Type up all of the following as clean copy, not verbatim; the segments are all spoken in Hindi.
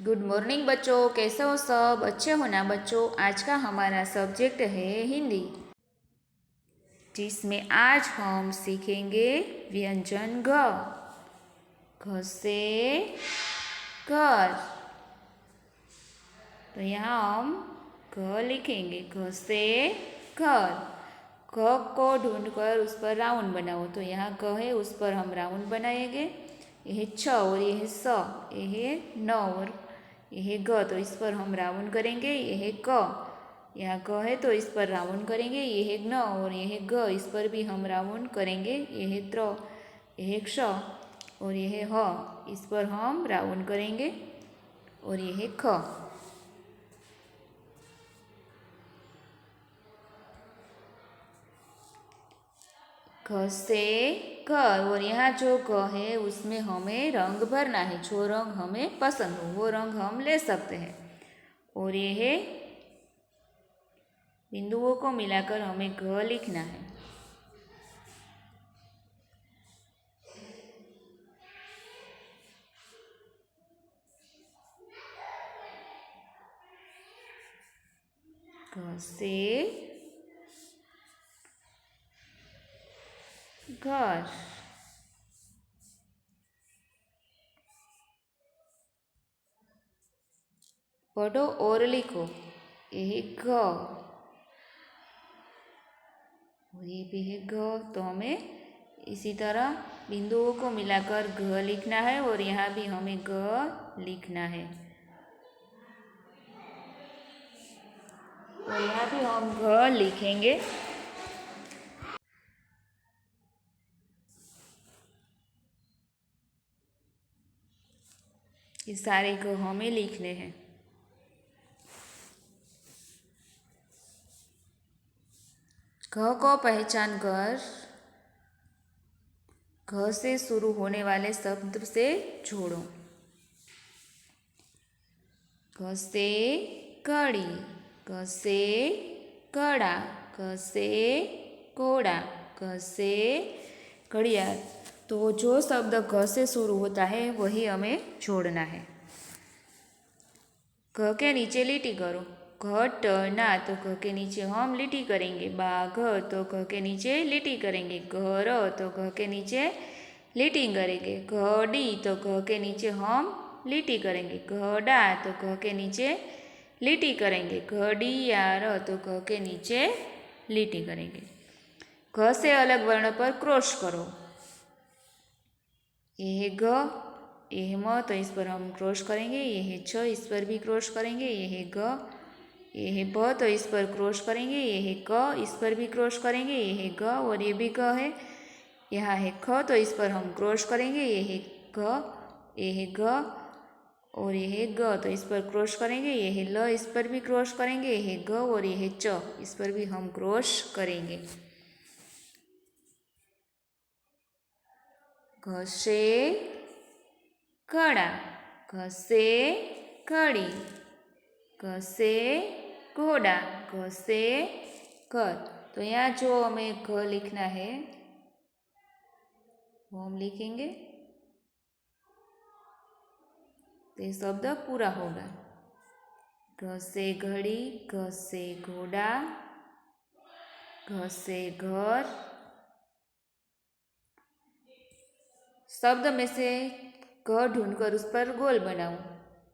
गुड मॉर्निंग बच्चों, कैसे हो सब? अच्छे हो ना बच्चों? आज का हमारा सब्जेक्ट है हिंदी, जिसमें आज हम सीखेंगे व्यंजन घ। घ से घर। तो यहाँ हम घ लिखेंगे, घ से घर। घ को ढूंढकर उस पर राउंड बनाओ। तो यहाँ घ है, उस पर हम राउंड बनाएंगे। यह छ और यह स, यह न और यह ग, तो इस पर हम राउंड करेंगे। यह क, यहाँ क है तो इस पर राउंड करेंगे। यह न और यह ग, इस पर भी हम राउंड करेंगे। यह त्र, यह क्ष और यह ह, इस पर हम राउंड करेंगे। और यह ख। घ से घर। और यहाँ जो घ है उसमें हमें रंग भरना है। जो रंग हमें पसंद हो वो रंग हम ले सकते हैं। और ये है बिंदुओं को मिलाकर हमें घ लिखना है। घ से घर। पढ़ो और लिखो। यह घ और ये भी है घ। तो हमें इसी तरह बिंदुओं को मिलाकर घ लिखना है। और यहाँ भी हमें घ लिखना है। और यहाँ भी हम घ लिखेंगे। ये सारे घ हमें लिखने हैं। घ को पहचान कर घ से शुरू होने वाले शब्द से जोड़ो। घ से घड़ी, घ से घड़ा, घ से घोड़ा, घ से घड़ियाल। तो जो शब्द घ से शुरू होता है वही हमें जोड़ना है। घ के नीचे लिटी करो। घटना, तो घ के नीचे हम लिटी करेंगे। बाघ, तो घ के नीचे लिटी करेंगे। घर, तो घ के नीचे लिटी करेंगे। घड़ी, तो घ के नीचे हम लिटी करेंगे। घड़ा, तो घ के नीचे लिटी करेंगे। घड़ियाल, तो घ के नीचे लिटी करेंगे। घ से अलग वर्ण पर क्रॉस करो। यह घ, यह म, तो इस पर हम क्रॉस करेंगे। यह छ, इस पर भी क्रॉस करेंगे। यह ग, यह ब, तो इस पर क्रॉस करेंगे। यह क, इस पर भी क्रॉस करेंगे। यह ग और ये भी ग है। यहाँ है ख, तो इस पर हम क्रॉस करेंगे। यह घ, यह ग और यह ग, तो इस पर क्रॉस करेंगे। यह ल, इस पर भी क्रॉस करेंगे। यह ग और यह च, इस पर भी हम क्रॉस करेंगे। घ से घड़ा, घ से घड़ी, घ से घोड़ा, घ से घर। तो यहाँ जो हमें घ लिखना है वो हम लिखेंगे। तो ये शब्द पूरा होगा। घ से घड़ी, घ से घोड़ा, घ से घर। शब्द में से घ ढूंढकर उस पर गोल बनाओ।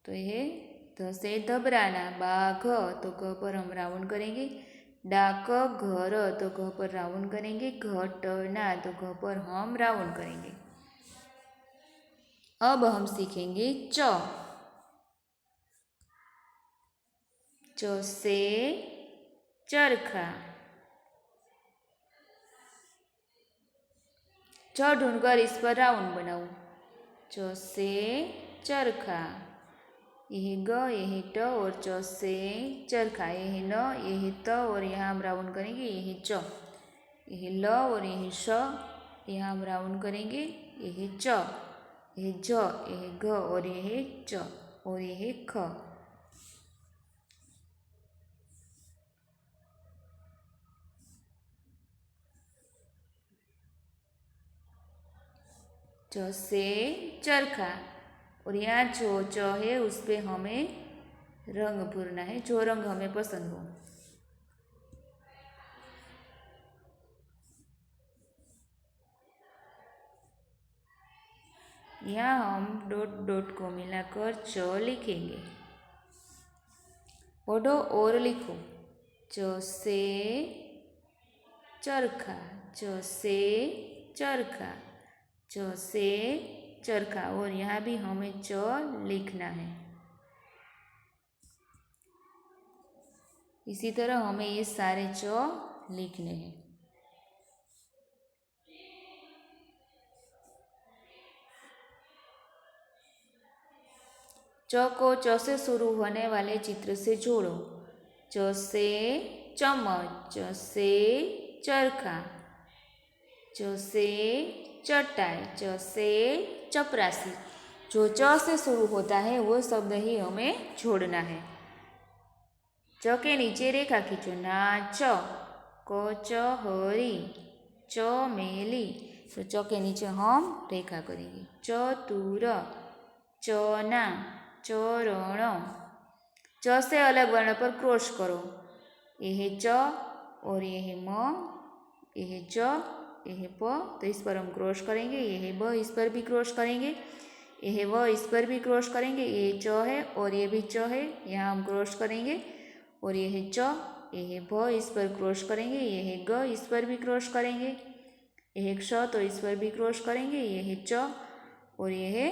तो ये ध से घबराना। बाघ, तो घ पर हम राउंड करेंगे। डाक घर, तो घ पर राउंड करेंगे। घटना, तो घ पर हम राउंड करेंगे। अब हम सीखेंगे च। च से चरखा। च ढूंढकर इस पर राउंड बनाओ। च से चरखा। यह ग, यह ट और च से चरखा। यह न, यह त और यहाँ हम राउंड करेंगे। यह च, यह ल और यह श, यहाँ हम राउंड करेंगे। यह च, यह ज, यह घ और यह च और यह ख। च से चरखा। और यहाँ जो च है उस पर हमें रंग भरना है, जो रंग हमें पसंद हो। यहाँ हम डॉट डॉट को मिलाकर च लिखेंगे। पढ़ो और लिखो। च से चरखा, च से चरखा, च से चरखा। और यहाँ भी हमें च लिखना है। इसी तरह हमें ये सारे च लिखने हैं। च को च से शुरू होने वाले चित्र से जोड़ो। च से चम्मच, च से चरखा, च से चटाई, च से चपरासी। जो च से शुरू होता है वो शब्द ही हमें जोड़ना है। च के नीचे रेखा खींचो। नाच, कचहरी, चमेली। तो च के नीचे हम रेखा करेंगे। चतुर, चना, चरण। च से अलग वर्ण पर क्रॉस करो। ये है च और ये है म, ये है च, ये है प, तो इस पर हम क्रॉस करेंगे। ये है ब, इस पर भी क्रॉस करेंगे। ये है व, इस पर भी क्रॉस करेंगे। ये च है और ये भी च है, यहाँ हम क्रॉस करेंगे। और ये है च, ये है भ, इस पर क्रॉस करेंगे। ये है ग, इस पर भी क्रॉस करेंगे। ये है क्ष, तो इस पर भी क्रॉस करेंगे। ये है च और ये है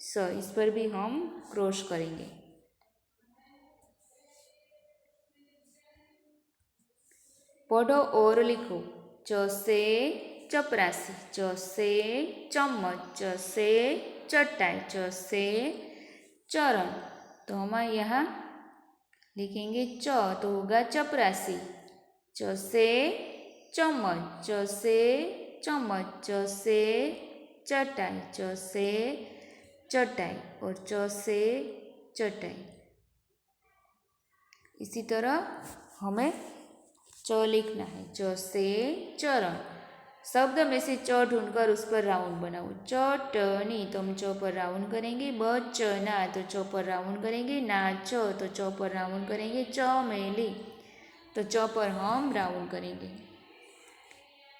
स, इस पर भी हम क्रॉस करेंगे। पढ़ो और लिखो। च से चपरासी, च से चम्मच, च से चटाई, च से चरण। तो हम यहाँ लिखेंगे च, तो होगा चपरासी। च से चम्मच, च से चम्मच, च से चटाई, च से चटाई और च से चटाई। इसी तरह हमें च लिखना है। च से चरण। शब्द में से च ढूंढकर उस पर राउंड बनाओ। चटनी, तो हम च पर राउंड करेंगे। बचना, तो च पर राउंड करेंगे। नाच, तो च पर राउंड करेंगे। चमेली, तो च पर हम राउंड करेंगे।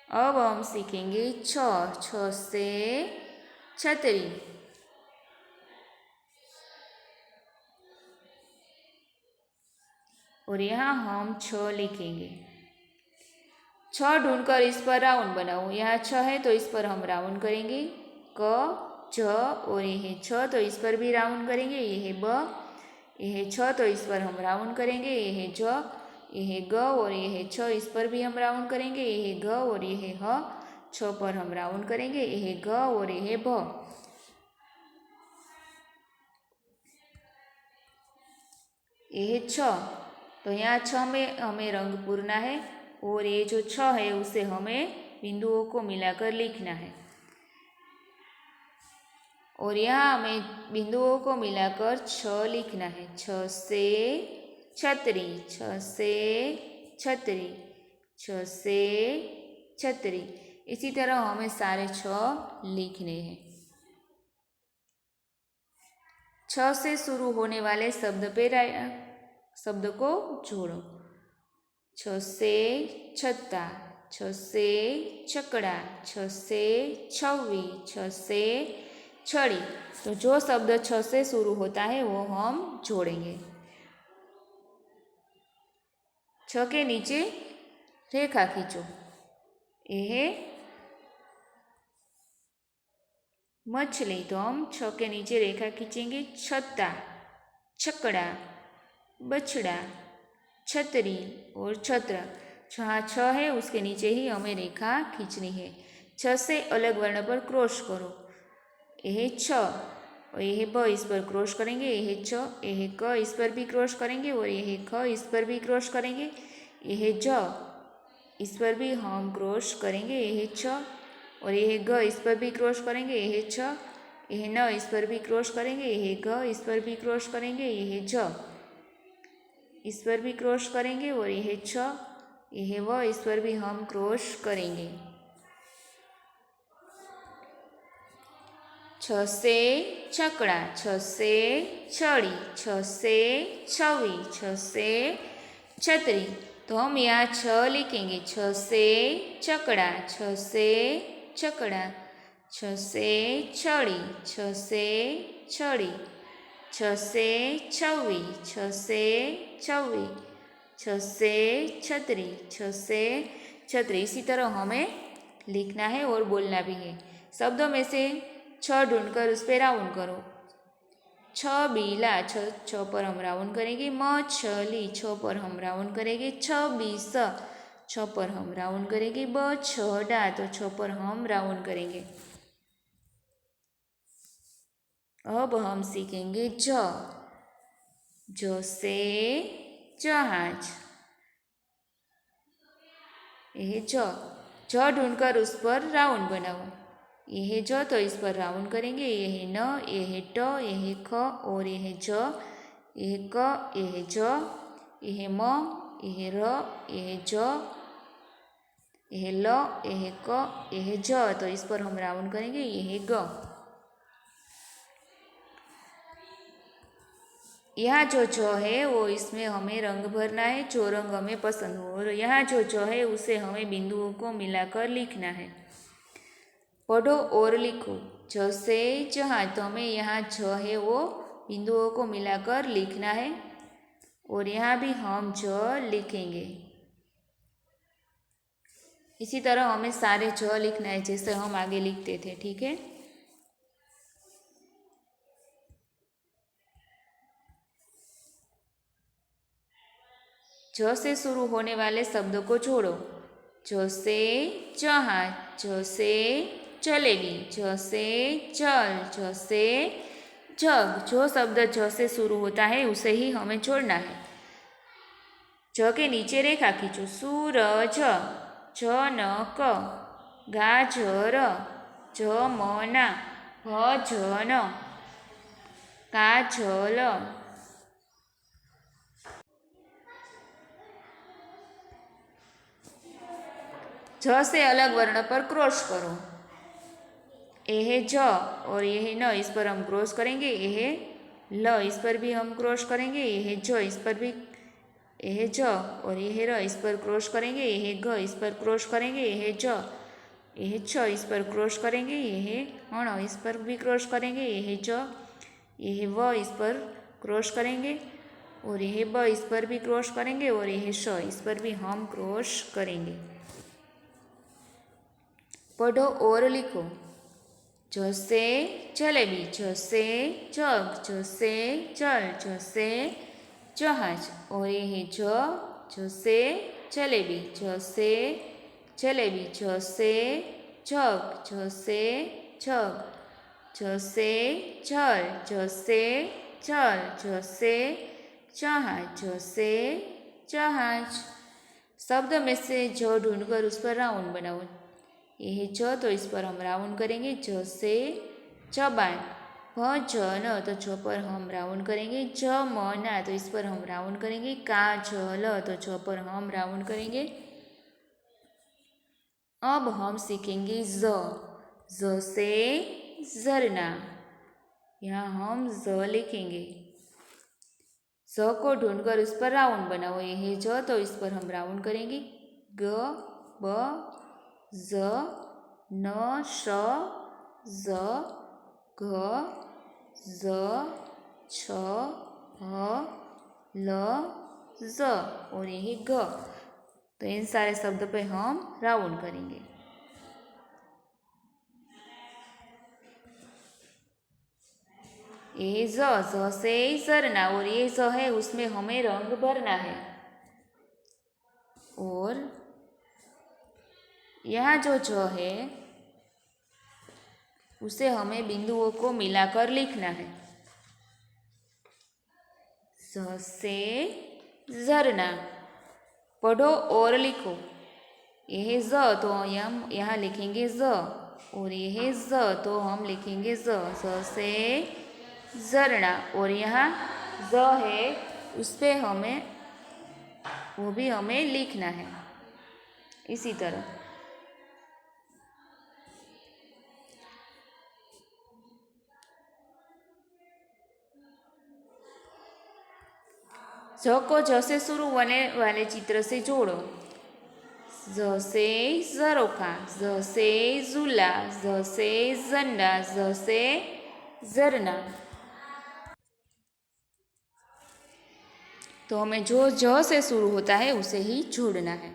अब हम सीखेंगे छ। छ से छतरी। और यहाँ हम छ लिखेंगे। छ ढूंढकर इस पर राउंड बनाओ। यहाँ छ है तो इस पर हम राउंड करेंगे। क, च और ये है छ, तो इस पर भी राउंड करेंगे। ये है ब, ये है छ, तो इस पर हम राउंड करेंगे। ये है ज, ये है ग और ये है छ, इस पर भी हम राउंड करेंगे। ये है घ और ये है ह, छ पर हम राउंड करेंगे। ये है घ और ये है भ। ये है छ, तो यहाँ छ में हमें रंग पूरना है और ये जो छ है उसे हमें बिंदुओं को मिलाकर लिखना है। और यहाँ हमें बिंदुओं को मिलाकर छ लिखना है। छ से छतरी, छ से छतरी, छ से छतरी। इसी तरह हमें सारे छ लिखने हैं। छ से शुरू होने वाले शब्द को जोड़ो। छ से छत्ता, छ से छकड़ा, छ से छवी, छ से छड़ी। तो जो शब्द छ से शुरू होता है वो हम जोड़ेंगे। छ के नीचे रेखा खींचो। यह मछली, तो हम छ के नीचे रेखा खींचेंगे। छत्ता, छकड़ा, बछड़ा, छतरी और छत्र। जहाँ छ है उसके नीचे ही हमें रेखा खींचनी है। छ से अलग वर्ण पर क्रॉस करो। यह छ और यह ब, इस पर क्रॉस करेंगे। यह छ, यह क, इस पर भी क्रॉस करेंगे। और यह ख, इस पर भी क्रॉस करेंगे। यह ज, इस पर भी हम क्रॉस करेंगे। यह छ और यह ग, इस पर भी क्रॉस करेंगे। यह छ, यह न, इस पर भी क्रॉस करेंगे। यह घ, इस पर भी क्रॉस करेंगे। यह झ, इस पर भी क्रॉस करेंगे। और यह छ, यह व, इस पर भी हम क्रॉस करेंगे। छ से छकड़ा, छ से छड़ी, छ से छवी, छ से छतरी। तो हम यहाँ छ लिखेंगे, छ से छकड़ा, छ से छकड़ा, छ से छड़ी, छ से छड़ी, छ से छवी, छ से छवी, छ से छतरी, छ से छतरी। इसी तरह हमें लिखना है और बोलना भी है। शब्दों में से छ ढूंढकर उस पर राउंड करो। छ बीला, छ पर हम राउंड करेंगे। मछली, छ पर हम राउंड करेंगे। छ बीस, छ पर हम राउंड करेंगे। बछड़ा, तो छ पर हम राउंड करेंगे। अब हम सीखेंगे ज से जहाज। यह ज ढूंढकर उस पर राउंड बनाओ। यह ज, तो इस पर राउंड करेंगे। यह न, यह ट, यह ख और यह ज, यह क, यह ज, यह म, यह र, यह ज, यह ल, यह क, यह ज, तो इस पर हम राउंड करेंगे। यह ग। यहाँ जो ज है वो इसमें हमें रंग भरना है, जो रंग हमें पसंद हो। और यहाँ जो ज है उसे हमें बिंदुओं को मिलाकर लिखना है। पढ़ो और लिखो। ज से जहाज, तो हमें यहाँ ज है वो बिंदुओं को मिलाकर लिखना है। और यहाँ भी हम ज लिखेंगे। इसी तरह हमें सारे ज लिखना है जैसे हम आगे लिखते थे, ठीक है। ज से शुरू होने वाले शब्दों को जोड़ो। ज से जहाज, ज से जलेबी, ज से जल, ज से जग। जो शब्द ज से शुरू होता है उसे ही हमें जोड़ना है। ज के नीचे रेखा खींचो। सूरज, जनक, गाजर, जमना, भजन, काजल। ज से अलग वर्ण पर क्रॉस करो। यह ज और यह न, इस पर हम क्रॉस करेंगे। यह ल, इस पर भी हम क्रॉस करेंगे। यह ज, इस पर भी, यह ज और यह र, इस पर क्रॉस करेंगे। यह ग, इस पर क्रॉस करेंगे। यह ज, यह छ, इस पर क्रॉस करेंगे। यह अण, इस पर भी क्रॉस करेंगे। यह ज, यह व, इस पर क्रॉस करेंगे। और यह ब, इस पर भी क्रॉस करेंगे। और यह श, इस पर भी हम क्रॉस करेंगे। पढ़ो और लिखो। ज से जलेबी, ज से जग, ज से जल, ज से जहाज। और यह ज से जलेबी, ज से जलेबी, ज से जग, ज से जग, ज से जल, ज से जल, ज से जहाज, ज से जहाज। शब्द में से ज ढूंढकर उस पर राउंड बनाओ। यह ज, तो इस पर हम राउंड करेंगे। ज से जबान, भजन, तो ज पर हम राउंड करेंगे। जमना, तो इस पर हम राउंड करेंगे। काजल, तो ज पर हम राउंड करेंगे। अब हम सीखेंगे ज से झरना। यहाँ हम ज लिखेंगे। ज को ढूंढकर उस पर राउंड बनाओ। यह ज, तो इस पर हम राउंड करेंगे। ग, ब, ज, न, श, ज, घ, ज, छ, ह, ल, ज और यही ग। तो इन सारे शब्दों पे हम राउंड करेंगे। ये ज से झरना। और ये ज है उसमें हमें रंग भरना है। और यहाँ जो ज है उसे हमें बिंदुओं को मिलाकर लिखना है। ज से झरना। पढ़ो और लिखो। यह ज, तो हम यहाँ लिखेंगे ज। और यह ज, तो हम लिखेंगे ज से झरना। और यहाँ ज है उस पर हमें वो भी हमें लिखना है। इसी तरह ज को ज से शुरू होने वाले चित्र से जोड़ो। ज से ज़रोखा, ज से झूला, ज से झंडा, ज से झरना। तो हमें जो ज से शुरू होता है उसे ही जोड़ना है।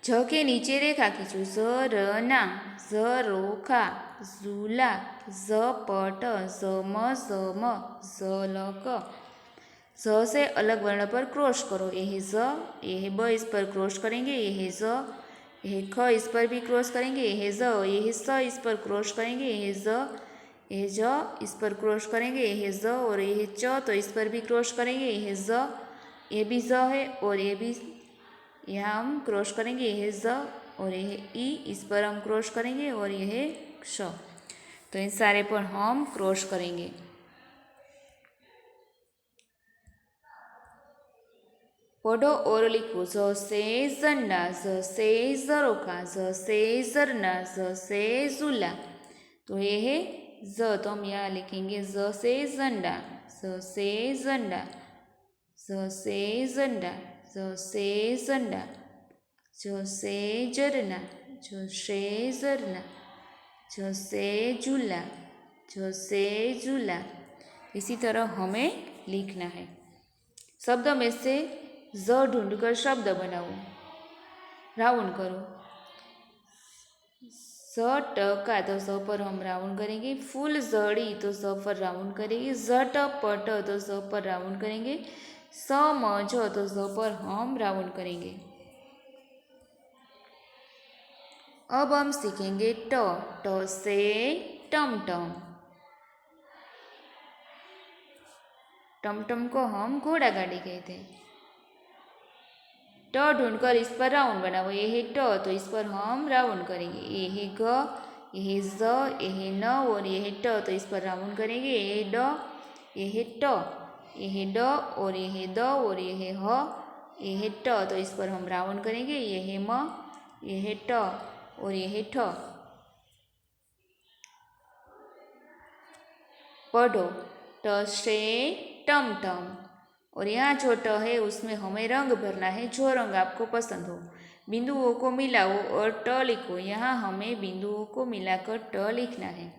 ज के नीचे रेखा खींचो। ज़रना, ज़रोखा, झूला, ज़पट, ज़म, ज़म, ज़लक। ज से अलग वर्ण पर क्रॉस करो। यह ज, यह ब इस पर क्रॉस करेंगे, यह ज, यह ख इस पर भी क्रॉस करेंगे, यह ज, यह स इस पर क्रॉस करेंगे, यह ज, यह ज इस पर क्रॉस करेंगे, यह ज और यह च तो इस पर भी क्रॉस करेंगे, यह ज, यह भी ज है और यह भी यहाँ हम क्रॉस करेंगे, यह ज और यह ई इस पर हम क्रॉस करेंगे और यह क्ष। तो इन सारे पर हम क्रॉस करेंगे। पढ़ो और लिखो। ज से झंडा, ज से ज़रोखा, ज से झरना, ज से झूला। तो ये है ज, तो हम यहाँ लिखेंगे ज से झंडा, ज से झंडा, ज से झंडा, ज से झंडा, ज से झरना, ज से झरना, ज से झूला, ज से झूला। इसी तरह हमें लिखना है। शब्द में से ज ढूंढकर शब्द बनाओ। राउंड करो। ज़टका तो ज़ पर हम राउंड करेंगे। फूल जड़ी तो ज़ पर राउंड करेंगे। झटपट तो ज़ पर राउंड करेंगे। समझ तो ज़ पर हम राउंड करेंगे। अब हम सीखेंगे ट। ट से टमटम। टमटम को हम घोड़ा गाड़ी कहते हैं। ट ढूंढकर इस पर राउंड बनाओ। ये है ट तो इस पर हम राउंड करेंगे। ये है ग, ये है ज, ये है न और ये है ट तो इस पर राउंड करेंगे। ये है ड, ये है ट, ये है ड और ये है द और ये है ह, ये है ट तो इस पर हम राउंड करेंगे। ये है म, ये है ट और ये है ठ। पढ़ो। ट से टमटम। और यहाँ जो ट है उसमें हमें रंग भरना है, जो रंग आपको पसंद हो। बिंदुओं को मिलाओ और ट लिखो। यहाँ हमें बिंदुओं को मिलाकर ट लिखना है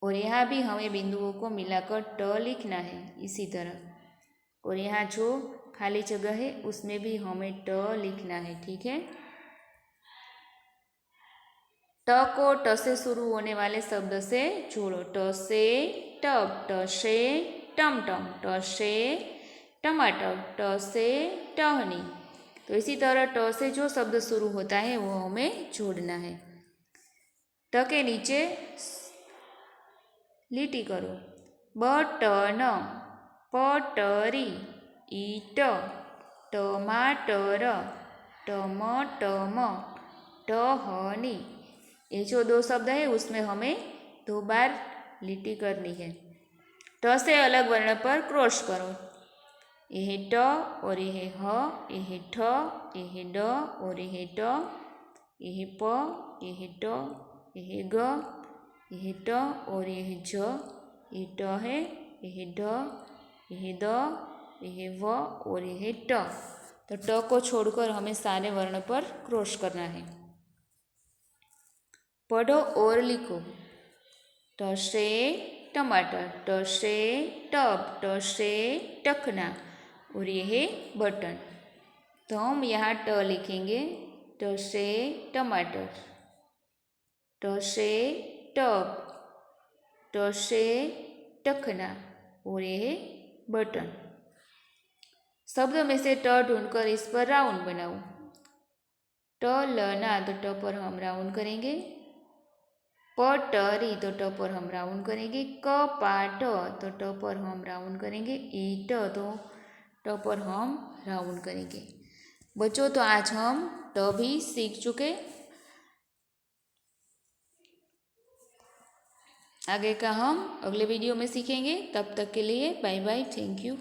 और यहाँ भी हमें बिंदुओं को मिलाकर ट लिखना है इसी तरह। और यहाँ जो खाली जगह है उसमें भी हमें ट लिखना है, ठीक है। ट को ट से शुरू होने वाले शब्द से जोड़ो। ट से टब, ट से टमटम, ट से टमाटर, ट से टहनी। तो इसी तरह ट से जो शब्द शुरू होता है वो हमें जोड़ना है। ट के नीचे લીટી करो। बटन, पटरी, ईट, टमाटर, टमटम, टहनी। ये जो दो शब्द है उसमें हमें 2 बार લીટી करनी है। ट से अलग वर्ण पर क्रॉस करो। ये है ट और ये है ह, ये है ठ, ये है ड और ये है ट, ये है प, ये है ट, ये है ग, ये है ट और ये है ज, ये ट है, ये है ढ, ये है द, ये है व और ये है ट। तो ट को छोड़कर हमें सारे वर्ण पर क्रॉस करना है। पढ़ो और लिखो। ट से टमाटर, ट से टब, ट से टखना और ये है बटन। तो हम यहाँ ट लिखेंगे। ट से टमाटर, ट से टब, ट से टखना और ये है बटन। शब्द में से ट ढूंढकर इस पर राउंड बनाओ। ट लना तो ट पर हम राउंड करेंगे। पटरी तो ट पर हम राउंड करेंगे। कपाट तो ट पर हम राउंड करेंगे। ईट तो ट पर हम राउंड करेंगे। बच्चों, तो आज हम ट भी सीख चुके। आगे का हम अगले वीडियो में सीखेंगे। तब तक के लिए बाय बाय, थैंक यू।